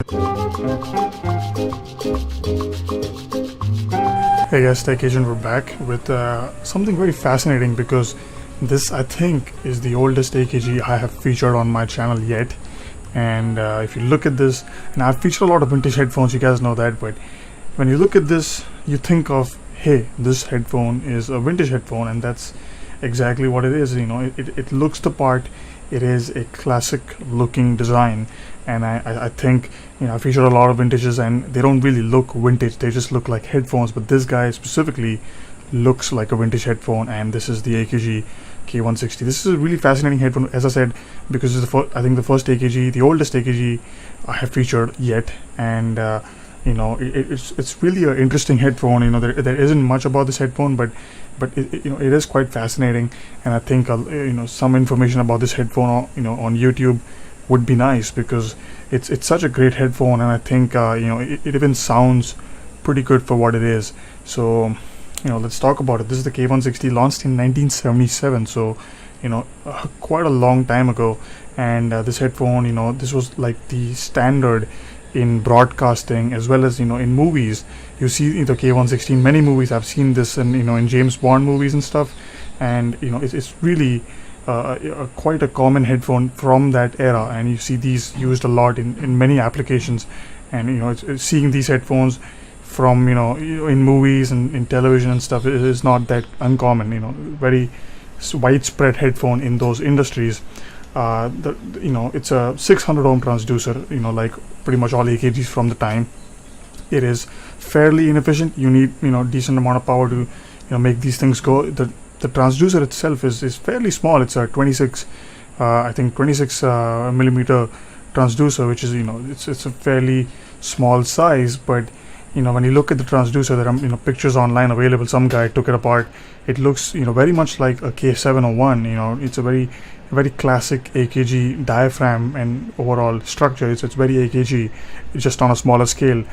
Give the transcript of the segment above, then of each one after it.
Hey guys, Tech Agent, we're back with something very fascinating because this, I think, is the oldest AKG I have featured on my channel yet. And if you look at this, now I've featured a lot of vintage headphones, you guys know that, but when you look at this, you think of, hey, this headphone is a vintage headphone, and that's exactly what it is. You know, it looks the part. It is a classic looking design, and I think, you know, I featured a lot of vintages and they don't really look vintage, they just look like headphones, but this guy specifically looks like a vintage headphone, and this is the Akg K160. This is a really fascinating headphone, as I said, because it's I think the first AKG, the oldest AKG I have featured yet. And you know, it's really an interesting headphone. You know, there isn't much about this headphone, but you know, it is quite fascinating, and I think you know, some information about this headphone, you know, on YouTube would be nice, because it's such a great headphone, and I think you know, it even sounds pretty good for what it is. So, you know, let's talk about it. This is the K160, launched in 1977, so, you know, quite a long time ago. And this headphone, you know, this was like the standard in broadcasting, as well as, you know, in movies. You see the K160 in many movies. I've seen this in, you know, in James Bond movies and stuff, and you know, it's really quite a common headphone from that era, and you see these used a lot in many applications. And you know, it's seeing these headphones from, you know, in movies and in television and stuff, it is not that uncommon. You know, very widespread headphone in those industries. You know, it's a 600 ohm transducer, you know, like pretty much all AKGs from the time. It is fairly inefficient. You need, you know, decent amount of power to, you know, make these things go. The transducer itself is fairly small. It's a 26 millimeter transducer, which is, you know, it's a fairly small size. But you know, when you look at the transducer, there are, you know, pictures online available. Some guy took it apart. It looks, you know, very much like a K701. You know, it's a very classic AKG diaphragm and overall structure. It's very AKG, just on a smaller scale.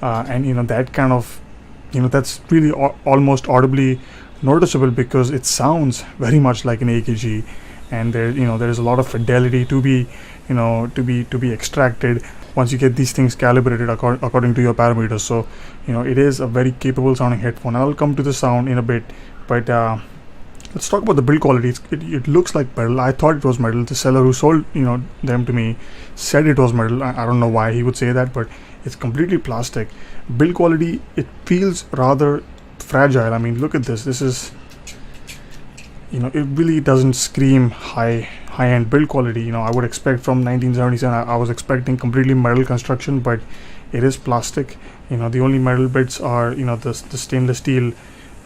And you know, that kind of, you know, that's really almost audibly noticeable, because it sounds very much like an AKG, and there, you know, there is a lot of fidelity to be, you know, to be extracted once you get these things calibrated according to your parameters. So, you know, it is a very capable sounding headphone. I'll come to the sound in a bit, but let's talk about the build quality. It looks like metal. I thought it was metal. The seller who sold, you know, them to me said it was metal. I don't know why he would say that, but it's completely plastic. Build quality, it feels rather fragile. I mean, look at this. This is, you know, it really doesn't scream high-end build quality. You know, I would expect from 1977, I was expecting completely metal construction, but it is plastic. You know, the only metal bits are, you know, the stainless steel,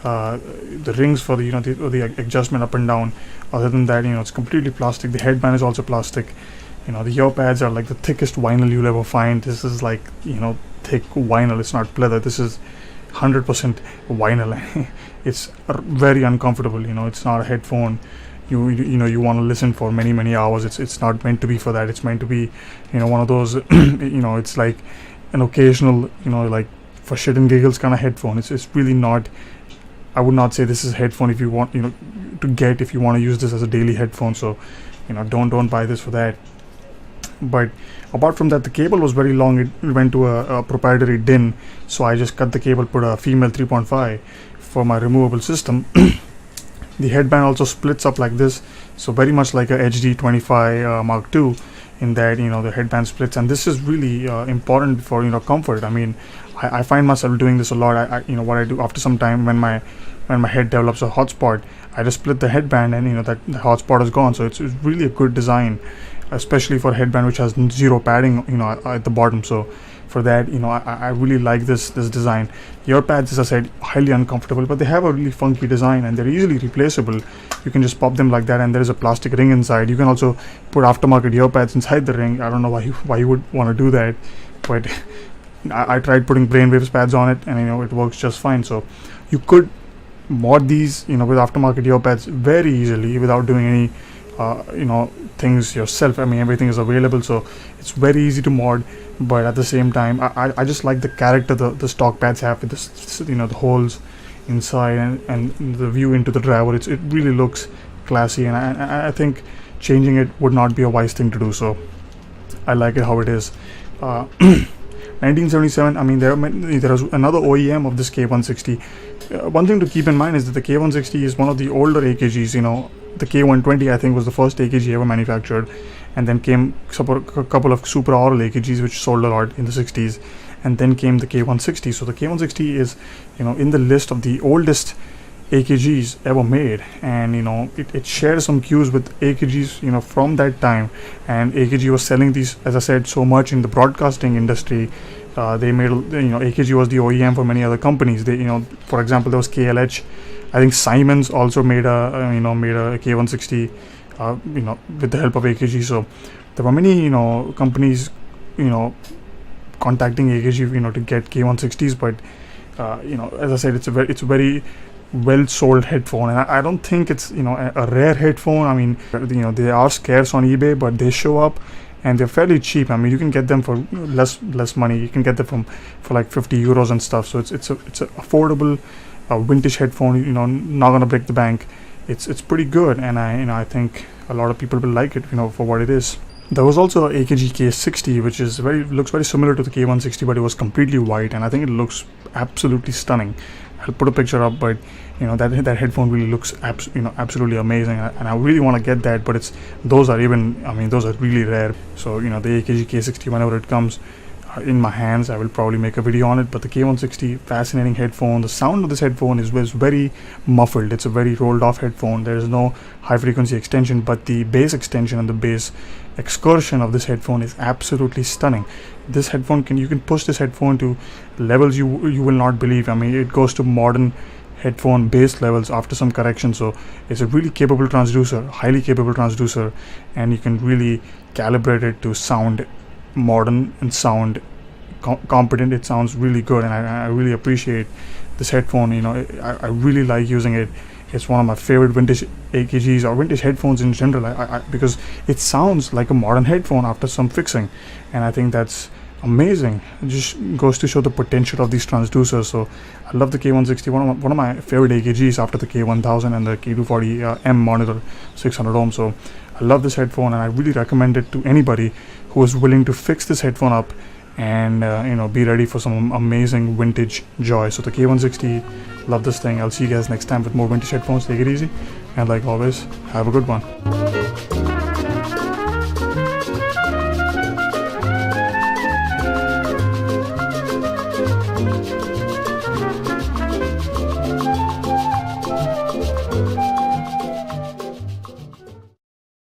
the rings for the, you know, the adjustment up and down. Other than that, you know, it's completely plastic. The headband is also plastic. You know, the ear pads are like the thickest vinyl you'll ever find. This is like, you know, thick vinyl. It's not pleather. This is 100% vinyl. It's very uncomfortable. You know, it's not a headphone you know, you want to listen for many hours. It's not meant to be for that. It's meant to be, you know, one of those you know, it's like an occasional, you know, like for shit and giggles kind of headphone. It's really not. I would not say this is a headphone if you want, you know, if you want to use this as a daily headphone. So, you know, don't buy this for that. But apart from that, the cable was very long. It went to a proprietary DIN, so I just cut the cable, put a female 3.5 for my removable system. The headband also splits up like this, so very much like a HD25 Mark II, in that, you know, the headband splits. And this is really important for, you know, comfort. I mean, I find myself doing this a lot. You know, what I do after some time, when my head develops a hot spot, I just split the headband, and you know, that the hot spot is gone. So it's really a good design, especially for a headband which has zero padding, you know, at the bottom. So for that, you know, I really like this design. Ear pads, as I said, highly uncomfortable, but they have a really funky design, and they're easily replaceable. You can just pop them like that, and there is a plastic ring inside. You can also put aftermarket ear pads inside the ring. I don't know why you would want to do that, but I tried putting brainwaves pads on it, and you know, it works just fine. So you could mod these, you know, with aftermarket ear pads very easily without doing any you know, things yourself. I mean, everything is available, so it's very easy to mod. But at the same time, I just like the character the stock pads have with this, you know, the holes inside and the view into the driver. It really looks classy, and I think changing it would not be a wise thing to do. So I like it how it is. 1977. I mean, there was another OEM of this K160. One thing to keep in mind is that the K160 is one of the older AKGs. The K120 I think was the first AKG ever manufactured, and then came a couple of super oral AKGs which sold a lot in the 60s, and then came the K160. So the K160 is in the list of the oldest AKGs ever made, and it shares some cues with AKGs from that time. And AKG was selling these, as I said, so much in the broadcasting industry. They made AKG was the OEM for many other companies. They for example, there was KLH. I think Siemens also made a K160 with the help of AKG. So there were many companies contacting AKG to get K160s, but as I said, it's a very well sold headphone, and I don't think it's a rare headphone. I mean, they are scarce on eBay, but they show up and they're fairly cheap. I mean, you can get them for less money. You can get them for like 50 euros and stuff. So it's a affordable vintage headphone. Not gonna break the bank. It's pretty good, and I think a lot of people will like it for what it is. There was also a Akg K160, which looks very similar to the K160, but it was completely white, and I think it looks absolutely stunning. I'll put a picture up, but that headphone really looks absolutely amazing, and I really want to get that. But those are really rare. So the Akg K160, whenever it comes in my hands, I will probably make a video on it. But the K160, fascinating headphone. The sound of this headphone is very muffled. It's a very rolled off headphone. There is no high frequency extension, but the bass extension and the bass excursion of this headphone is absolutely stunning. This headphone you can push this headphone to levels you will not believe. I mean, it goes to modern headphone bass levels after some correction. So it's a really capable transducer, highly capable transducer, and you can really calibrate it to sound modern and sound competent. It sounds really good, and I really appreciate this headphone. I really like using it. It's one of my favorite vintage AKGs or vintage headphones in general, because it sounds like a modern headphone after some fixing, and I think that's amazing. It just goes to show the potential of these transducers. So I love the K160, one of my favorite AKGs after the K1000 and the K240M monitor 600 ohm. So I love this headphone, and I really recommend it to anybody who is willing to fix this headphone up and be ready for some amazing vintage joy. So the K160, love this thing. I'll see you guys next time with more vintage headphones. Take it easy, and like always, have a good one.